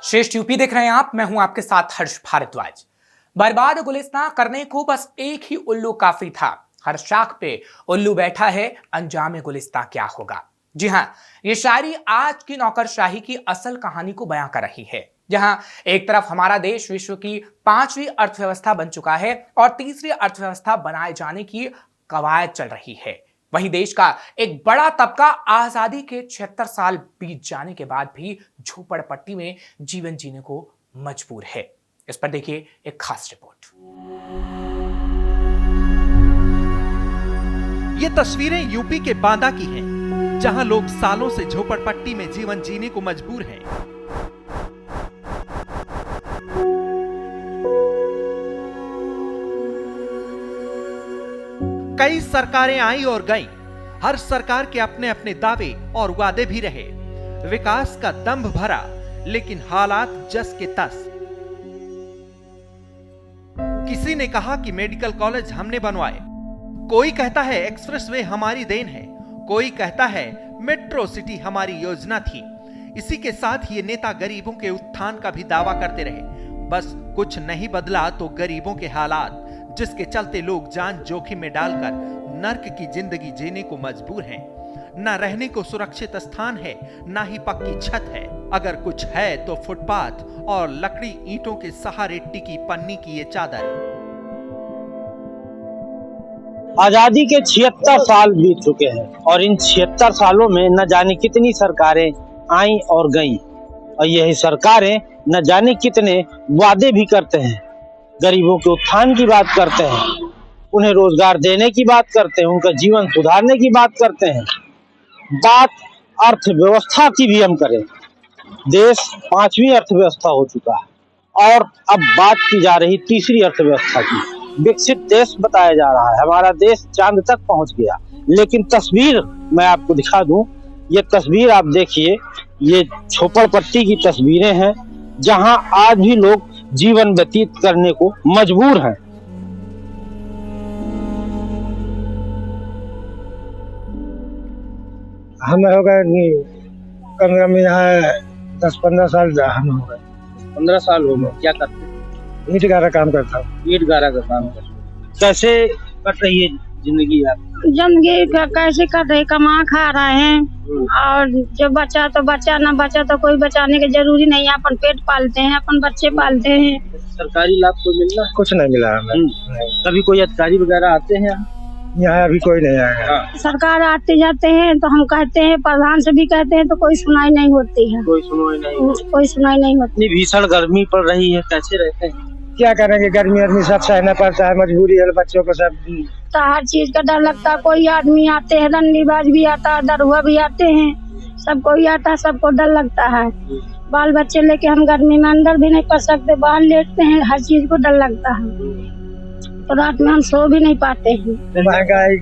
श्रेष्ठ यूपी देख रहे हैं आप। मैं हूं आपके साथ हर्ष भारद्वाज। बर्बाद गुलिस्तां करने को बस एक ही उल्लू काफी था। हर शाख पे उल्लू बैठा है, अंजाम गुलिस्तां क्या होगा। जी हां, ये शायरी आज की नौकरशाही की असल कहानी को बयां कर रही है। जहां एक तरफ हमारा देश विश्व की 5वीं अर्थव्यवस्था बन चुका है और तीसरी अर्थव्यवस्था बनाए जाने की कवायद चल रही है, वहीं देश का एक बड़ा तबका आजादी के 76 साल बीत जाने के बाद भी झोपड़पट्टी में जीवन जीने को मजबूर है। इस पर देखिए एक खास रिपोर्ट। ये तस्वीरें यूपी के बांदा की हैं, जहां लोग सालों से झोपड़पट्टी में जीवन जीने को मजबूर हैं। कई सरकारें आई और गईं, हर सरकार के अपने अपने दावे और वादे भी रहे। विकास का दंभ भरा, लेकिन हालात जस के तस। किसी ने कहा कि मेडिकल कॉलेज हमने बनवाए, कोई कहता है एक्सप्रेसवे हमारी देन है, कोई कहता है मेट्रो सिटी हमारी योजना थी। इसी के साथ ये नेता गरीबों के उत्थान का भी दावा करते रहे। बस कुछ नहीं बदला तो गरीबों के हालात, जिसके चलते लोग जान जोखिम में डालकर नर्क की जिंदगी जीने को मजबूर हैं। न रहने को सुरक्षित स्थान है, न ही पक्की छत है। अगर कुछ है तो फुटपाथ और लकड़ी ईंटों के सहारे टिकी पन्नी की ये चादर। आजादी के 76 साल बीत चुके हैं और इन 76 सालों में न जाने कितनी सरकारें आईं और गईं, और यही सरकारें न जाने कितने वादे भी करते हैं। गरीबों के उत्थान की बात करते हैं, उन्हें रोजगार देने की बात करते हैं, उनका जीवन सुधारने की बात करते हैं। बात अर्थव्यवस्था की भी हम करें, देश 5वीं अर्थव्यवस्था हो चुका है और अब बात की जा रही तीसरी अर्थव्यवस्था की। विकसित देश बताया जा रहा है, हमारा देश चांद तक पहुंच गया। लेकिन तस्वीर मैं आपको दिखा दूं, ये तस्वीर आप देखिए, ये झोपड़पट्टी की तस्वीरें हैं जहां आज भी लोग जीवन व्यतीत करने को मजबूर हैं। हमें हो गए कम से कम यहाँ 10-15 साल हम हो गए। 15 साल हो गए। क्या करते? ईंट गारा काम करता हूँ। ईंट गारा का काम करते। कैसे कट रही है जिंदगी आप? जिंदगी कैसे कट रही, कमा खा रहे हैं और जो बचा तो बचा, ना बचा तो कोई बचाने की जरूरी नहीं है। अपन पेट पालते हैं, अपन बच्चे पालते हैं। सरकारी लाभ कोई मिल रहा? कुछ नहीं मिला हमें। कभी कोई अधिकारी वगैरह आते हैं यहाँ? अभी कोई नहीं आया। सरकार आते जाते हैं तो हम कहते हैं, प्रधान से भी कहते हैं तो कोई सुनाई नहीं होती है। कोई सुनाई नहीं होती। इतनी भीषण गर्मी पड़ रही है, कैसे रहते हैं? क्या करेंगे, गर्मी आदमी सब सहना पड़ता है, मजबूरी है बच्चों को सब। तो हर चीज का डर लगता है। कोई आदमी आते हैं, डंडीबाज भी आता है, दरुआ भी आते हैं, सब कोई आता है, सबको डर लगता है। बाल बच्चे लेके हम गर्मी में अंदर भी नहीं पड़ सकते, बाहर लेटते हैं, हर चीज को डर लगता है। तो रात में हम सो भी नहीं पाते हैं। महंगाई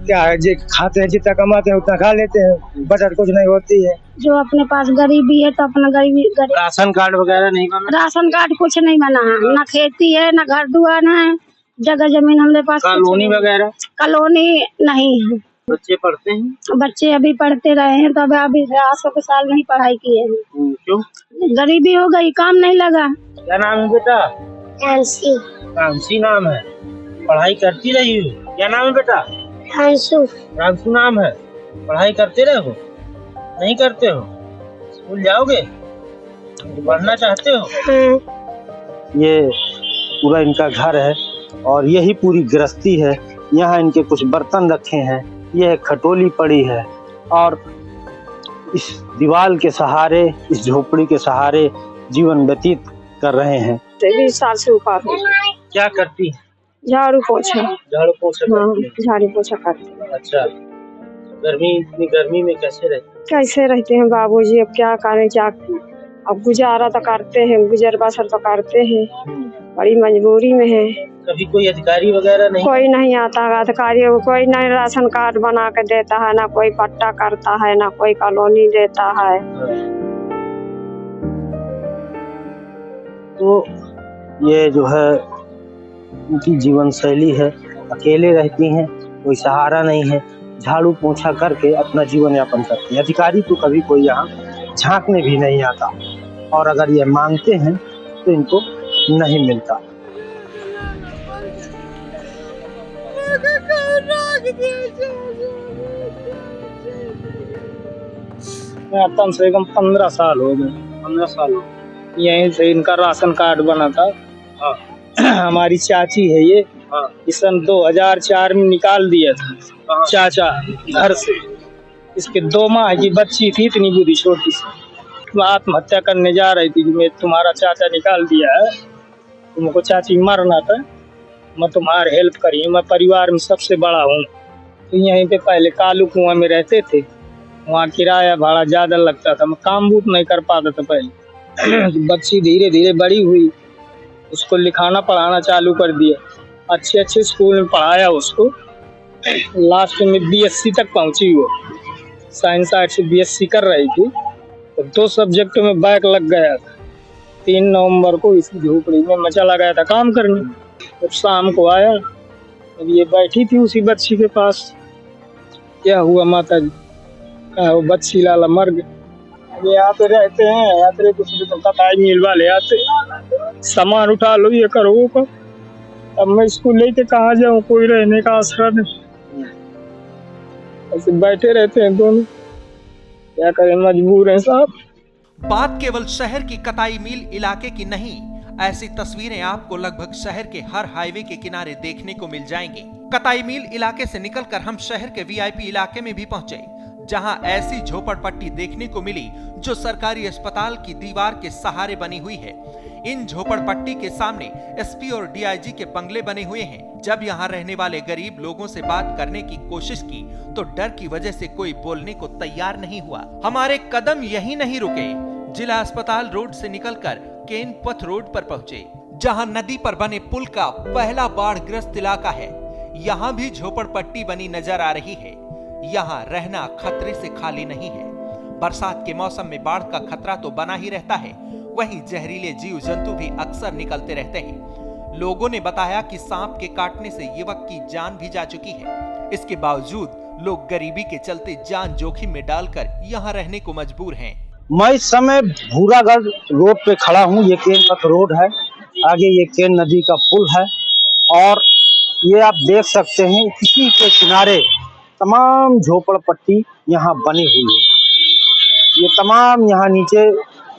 क्या है, जो खाते हैं जितना कमाते हैं उतना खा लेते हैं, बचत कुछ नहीं होती है। जो अपने पास गरीबी है तो अपना गरीबी राशन कार्ड वगैरह नहीं बना? राशन कार्ड कुछ नहीं बना है, न खेती है, न घर दुआर है, जगह जमीन हमारे पास। कॉलोनी वगैरह? कॉलोनी नहीं है। बच्चे पढ़ते हैं? बच्चे अभी पढ़ते रहे हैं, तो अभी 800 साल नहीं पढ़ाई किए हैं। क्यों? गरीबी हो गई, काम नहीं लगा। क्या नाम है बेटा? हंसी। हंसी नाम है। पढ़ाई करती रही हो? क्या नाम है बेटा? हंसू। रामसू नाम है। पढ़ाई करते रहे हो? नहीं करते हो? स्कूल जाओगे? पढ़ना चाहते हो? ये पूरा इनका घर है और यही पूरी गृहस्थी है। यहाँ इनके कुछ बर्तन रखे हैं, यह खटोली पड़ी है और इस दीवार के सहारे, इस झोपड़ी के सहारे जीवन व्यतीत कर रहे हैं। 20 साल से ऊपर। क्या करती है? झाड़ू पोछा। झाड़ू पोछा? झाड़ू पोछा करते हैं। अच्छा, इतनी गर्मी में कैसे रहते हैं बाबूजी? अब क्या करें, क्या अब गुजारा तो करते हैं, गुजर बसर तो करते हैं, बड़ी मजबूरी में है। कभी कोई अधिकारी वगैरह नहीं? कोई नहीं आता है अधिकारी, कोई नहीं राशन कार्ड बना के देता है, ना कोई पट्टा करता है, ना कोई कॉलोनी देता है। तो ये जो है उनकी जीवन शैली है, अकेले रहती हैं, कोई सहारा नहीं है, झाड़ू पोछा करके अपना जीवन यापन करते हैं। अधिकारी तो कभी कोई यहाँ झांकने भी नहीं आता। और अगर ये मांगते हैं तो इनको नहीं मिलता। कम से कम 15 साल हो गए। 15 साल हो गए। यहीं से इनका राशन कार्ड बना था। हाँ। हमारी चाची है ये। हाँ। इस सन 2004 में निकाल दिया था चाचा घर से। इसके 2 माह की बच्ची थी, इतनी बुरी छोटी सी, आत्महत्या करने जा रही थी कि मैं तुम्हारा चाचा निकाल दिया है, तुमको चाची मरना था, मैं तुम्हारी हेल्प करी, मैं परिवार में सबसे बड़ा हूँ। तो यहीं पे पहले कालू कुआं में रहते थे, वहाँ किराया भाड़ा ज्यादा लगता था, मैं काम बूट नहीं कर पाता था पहले। बच्ची धीरे धीरे बड़ी हुई, उसको लिखाना पढ़ाना चालू कर दिया, अच्छे स्कूल में पढ़ाया उसको। लास्ट में BSc तक पहुंची वो, साइंस आर्ट से BSc कर रही थी, तो 2 सब्जेक्ट में बैक लग गया था। 3 नवंबर को इसी झोपड़ी में मैं चला गया था काम करने। जब शाम को आया, अब ये बैठी थी उसी बच्ची के पास। क्या हुआ माता जी? कहा वो बच्ची लाला मर गई। ये यहाँ पे रहते हैं, यात्रे कुछ भी तो कटाई मिल वाले आते, सामान उठा लो, ये करो वो करो। अब मैं इसको लेके कहाँ जाऊँ, कोई रहने का आसरा नहीं, ऐसे बैठे रहते हैं दोनों, क्या करें, मजबूर हैं साहब। बात केवल शहर की कताई मील इलाके की नहीं, ऐसी तस्वीरें आपको लगभग शहर के हर हाईवे के किनारे देखने को मिल जाएंगी। कताई मील इलाके से निकलकर हम शहर के VIP इलाके में भी पहुंचे, जहां ऐसी झोपड़पट्टी देखने को मिली जो सरकारी अस्पताल की दीवार के सहारे बनी हुई है। इन झोपड़पट्टी के सामने SP और DIG के बंगले बने हुए हैं। जब यहाँ रहने वाले गरीब लोगों से बात करने की कोशिश की तो डर की वजह से कोई बोलने को तैयार नहीं हुआ। हमारे कदम यही नहीं रुके, जिला अस्पताल रोड से निकलकर केन पथ रोड पर पहुंचे, जहां नदी पर बने पुल का पहला बाढ़ ग्रस्त इलाका है। यहाँ भी झोपड़पट्टी बनी नजर आ रही है। यहाँ रहना खतरे से खाली नहीं है। बरसात के मौसम में बाढ़ का खतरा तो बना ही रहता है, वहीं जहरीले जीव जंतु भी अक्सर निकलते रहते हैं। लोगों ने बताया कि सांप के काटने से युवक की जान भी जा चुकी है। इसके बावजूद लोग गरीबी के चलते जान जोखिम में डालकर यहाँ रहने को मजबूर हैं। मैं इस समय भूरागढ़ रोड पे खड़ा हूँ। ये केन पथ रोड है, आगे ये केन नदी का पुल है और ये आप देख सकते हैं इसी के किनारे तमाम झोपड़पट्टी यहाँ बनी हुई है। ये तमाम यहाँ नीचे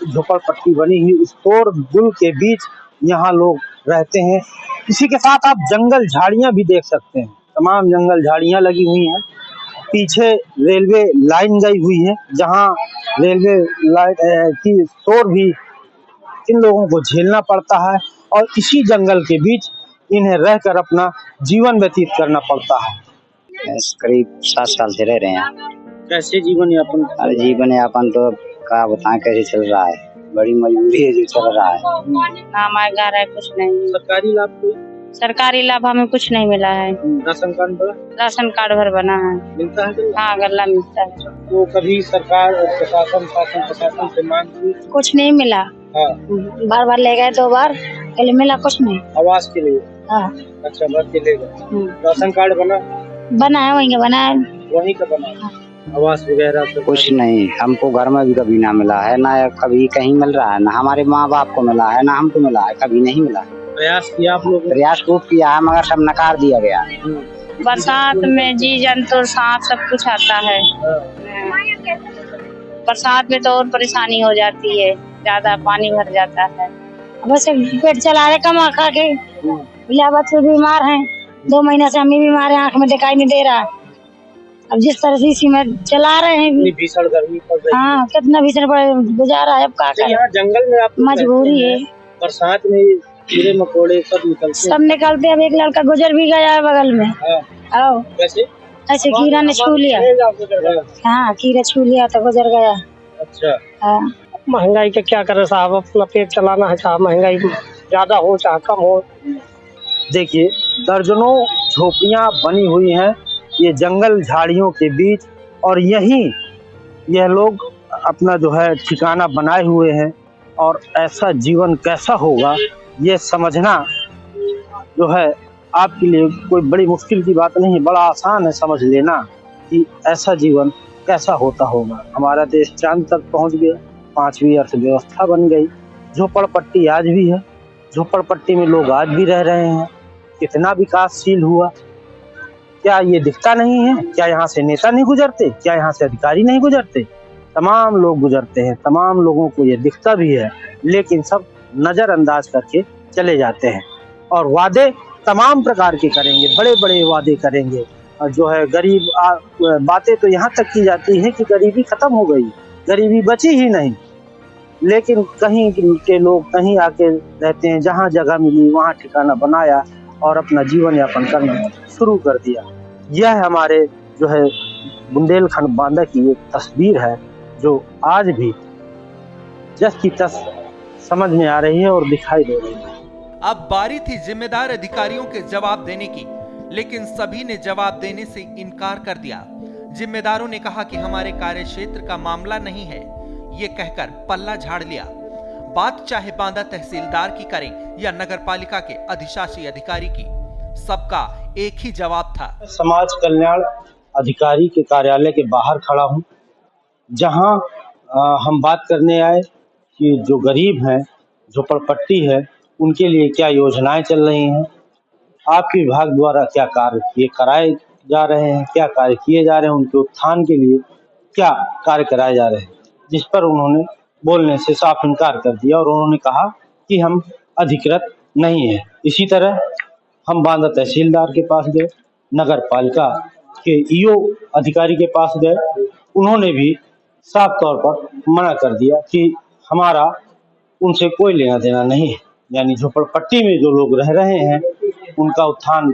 झोपड़पट्टी बनी हुई, इस तोड़ गुल के बीच यहाँ लोग रहते हैं। इसी के साथ आप जंगल झाड़ियाँ भी देख सकते हैं, तमाम जंगल झाड़ियाँ लगी हुई हैं। पीछे रेलवे लाइन गई हुई है, जहाँ रेलवे लाइन की शोर भी इन लोगों को झेलना पड़ता है और इसी जंगल के बीच इन्हें रहकर अपना जीवन व्यतीत करना पड़ता है। करीब 7 साल से रह रहे हैं। कैसे जीवन यापन? अरे जीवन यापन तो क्या बताएं कैसे चल रहा है, बड़ी मजबूरी है जो चल रहा है। हमारे घर है कुछ नहीं। सरकारी लाभ कोई? सरकारी लाभ हमें कुछ नहीं मिला है। राशन कार्ड बना? राशन कार्ड भर बना है। मिलता है? हाँ, गल्ला मिलता है। तो कभी सरकार और प्रशासन से मांग की? कुछ नहीं मिला। हाँ। बार बार ले गए, 2 बार, पहले मिला कुछ नहीं। आवास के लिए? हाँ। अच्छा, भर के ले गए। राशन कार्ड बना? बना है, वहीं का बना है। वहीं का बना? आवास वगैरह कुछ नहीं, हमको घर में भी कभी ना मिला है, ना कभी कहीं मिल रहा है, ना हमारे माँ बाप को मिला है, ना हमको मिला है, कभी नहीं मिला। प्रयास किया आप लोग? प्रयास खूब किया है मगर सब नकार दिया गया। बरसात में जी जंतु सांप सब कुछ आता है। बरसात में तो और परेशानी हो जाती है, ज्यादा पानी भर जाता है। बस पेट चला रहे कमा खा के, बच्चे बीमार हैं, 2 महीने से हम भी बीमार हैं, आँख में दिखाई नहीं दे रहा। अब जिस तरह से इसी में चला रहे हैं, भीषण गर्मी पड़ रही है। हाँ, कितना भीषण गुजारा है, अब क्या करें, यहाँ जंगल में आप मजबूरी है। बरसात में कीड़े मकोड़े सब निकलते हैं। अब एक लड़का गुजर भी गया है बगल में। कैसे? ऐसे कीड़ा ने छू लिया। हाँ, कीड़ा छू लिया तो गुजर गया। अच्छा। हाँ। महंगाई का क्या करे साहब, अपना पेट चलाना है, चाहे महंगाई ज्यादा हो चाहे कम हो। देखिए, दर्जनों झोपड़ियाँ बनी हुई हैं ये जंगल झाड़ियों के बीच, और यहीं यह लोग अपना जो है ठिकाना बनाए हुए हैं। और ऐसा जीवन कैसा होगा ये समझना जो है आपके लिए कोई बड़ी मुश्किल की बात नहीं है, बड़ा आसान है समझ लेना कि ऐसा जीवन कैसा होता होगा। हमारा देश चांद तक पहुंच गया, पांचवी अर्थव्यवस्था बन गई। झोपड़पट्टी आज भी है, झोपड़पट्टी में लोग आज भी रह रहे हैं। कितना विकासशील हुआ, क्या ये दिखता नहीं है? क्या यहाँ से नेता नहीं गुजरते? क्या यहाँ से अधिकारी नहीं गुजरते? तमाम लोग गुजरते हैं, तमाम लोगों को ये दिखता भी है, लेकिन सब नजरअंदाज करके चले जाते हैं। और वादे तमाम प्रकार के करेंगे, बड़े बड़े वादे करेंगे। और जो है गरीब बातें तो यहाँ तक की जाती है कि गरीबी खत्म हो गई, गरीबी बची ही नहीं। लेकिन कहीं के लोग कहीं आके रहते हैं, जहाँ जगह मिली वहाँ ठिकाना बनाया और अपना जीवन यापन करना शुरू कर दिया। यह हमारे जो है बुंदेलखंड बांदा की एक तस्वीर है, जो आज भी जस की तस समझ में आ रही है और दिखाई दे रही है। अब बारी थी जिम्मेदार अधिकारियों के जवाब देने की, लेकिन सभी ने जवाब देने से इनकार कर दिया। जिम्मेदारों ने कहा कि हमारे कार्य क्षेत्र का मामला नहीं है, ये कहकर पल्ला झाड़ लिया। बात चाहे बांदा तहसीलदार की करें या नगरपालिका के अधिशासी अधिकारी की, सबका एक ही जवाब था। समाज कल्याण अधिकारी के कार्यालय के बाहर खड़ा हूँ, जहाँ हम बात करने आए कि जो गरीब हैं, झोपड़पट्टी है, उनके लिए क्या योजनाएं चल रही हैं, आपके विभाग द्वारा क्या कार्य किए कराए जा रहे हैं, क्या कार्य किए जा रहे हैं, उनके उत्थान के लिए क्या कार्य कराए जा रहे हैं, जिस पर उन्होंने बोलने से साफ इनकार कर दिया और उन्होंने कहा कि हम अधिकृत नहीं है। इसी तरह हम बांदा तहसीलदार के पास गए, नगर पालिका के ईओ अधिकारी के पास गए, उन्होंने भी साफ तौर पर मना कर दिया कि हमारा उनसे कोई लेना देना नहीं है। यानी झोपड़पट्टी में जो लोग रह रहे हैं उनका उत्थान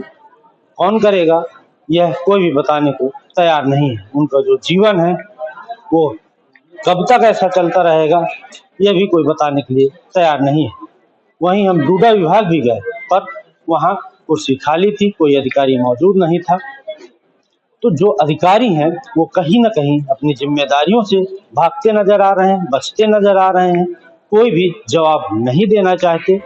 कौन करेगा, यह कोई भी बताने को तैयार नहीं है। उनका जो जीवन है वो कब तक ऐसा चलता रहेगा, यह भी कोई बताने के लिए तैयार नहीं है। वहीं हम डूडा विभाग भी गए, पर वहाँ कुर्सी खाली थी, कोई अधिकारी मौजूद नहीं था। तो जो अधिकारी हैं वो कहीं ना कहीं अपनी जिम्मेदारियों से भागते नजर आ रहे हैं, बचते नजर आ रहे हैं, कोई भी जवाब नहीं देना चाहते।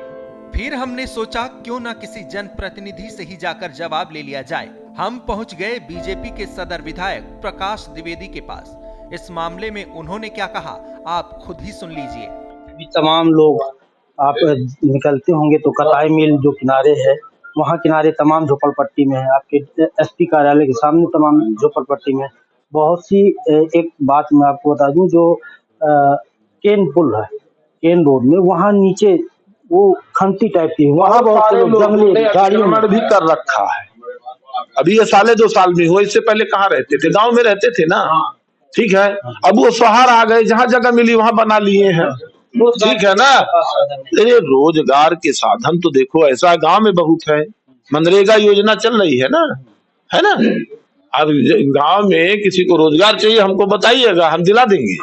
फिर हमने सोचा क्यों ना किसी जनप्रतिनिधि से ही जाकर जवाब ले लिया जाए। हम पहुंच गए बीजेपी के सदर विधायक प्रकाश द्विवेदी के पास। इस मामले में उन्होंने क्या कहा, आप खुद ही सुन लीजिए। भी तमाम लोग आप निकलते होंगे तो कताई मिल जो किनारे है, वहाँ किनारे तमाम झोपड़पट्टी में है, आपके एसपी कार्यालय के सामने तमाम झोपड़पट्टी में बहुत सी। एक बात मैं आपको बता दूं, जो केन पुल है, केन रोड में, वहाँ नीचे वो खंती टाइप की, वहाँ बहुत से लोग जंगली गाड़ियों भी कर रखा है। अभी ये 2.5 साल में हुआ, इससे पहले कहाँ रहते थे? गांव में रहते थे ना, ठीक है। अब वो शहर आ गए, जहाँ जगह मिली वहाँ बना लिए हैं, ठीक है ना। अरे रोजगार के साधन तो देखो, ऐसा गांव में बहुत है। मनरेगा योजना चल रही है ना, है ना। अब गांव में किसी को रोजगार चाहिए, हमको बताइएगा, हम दिला देंगे।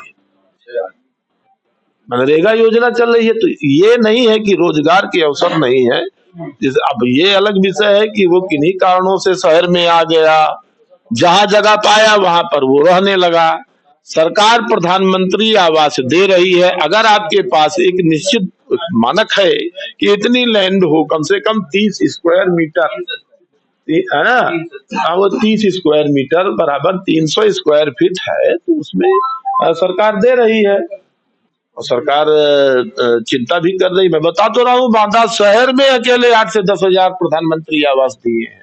मनरेगा योजना चल रही है, तो ये नहीं है कि रोजगार के अवसर नहीं है। अब ये अलग विषय है कि वो किन्हीं कारणों से शहर में आ गया, जहां जगह पाया वहां पर वो रहने लगा। सरकार प्रधानमंत्री आवास दे रही है। अगर आपके पास एक निश्चित मानक है कि इतनी लैंड हो, कम से कम 30 स्क्वायर मीटर, है ना, वो 30 स्क्वायर मीटर बराबर 300 स्क्वायर फीट है, तो उसमें सरकार दे रही है और सरकार चिंता भी कर रही। मैं बता तो रहा हूँ, बांदा शहर में अकेले 8 से 10 हजार प्रधानमंत्री आवास दिए हैं।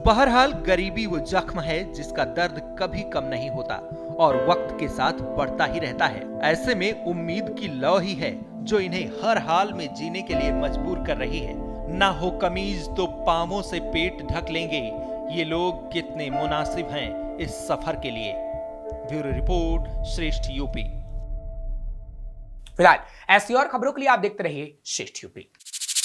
बहरहाल गरीबी वो जख्म है जिसका दर्द कभी कम नहीं होता और वक्त के साथ बढ़ता ही रहता है। ऐसे में उम्मीद की लौ ही है जो इन्हें हर हाल में जीने के लिए मजबूर कर रही है। ना हो कमीज तो पांवों से पेट ढक लेंगे, ये लोग कितने मुनासिब हैं इस सफर के लिए। ब्यूरो रिपोर्ट, श्रेष्ठ यूपी। फिलहाल ऐसी और खबरों के लिए आप देखते रहिए श्रेष्ठ यूपी।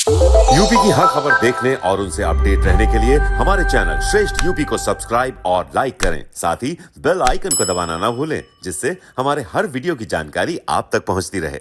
यूपी की हर खबर देखने और उनसे अपडेट रहने के लिए हमारे चैनल श्रेष्ठ यूपी को सब्सक्राइब और लाइक करें। साथ ही बेल आइकन को दबाना ना भूलें, जिससे हमारे हर वीडियो की जानकारी आप तक पहुंचती रहे।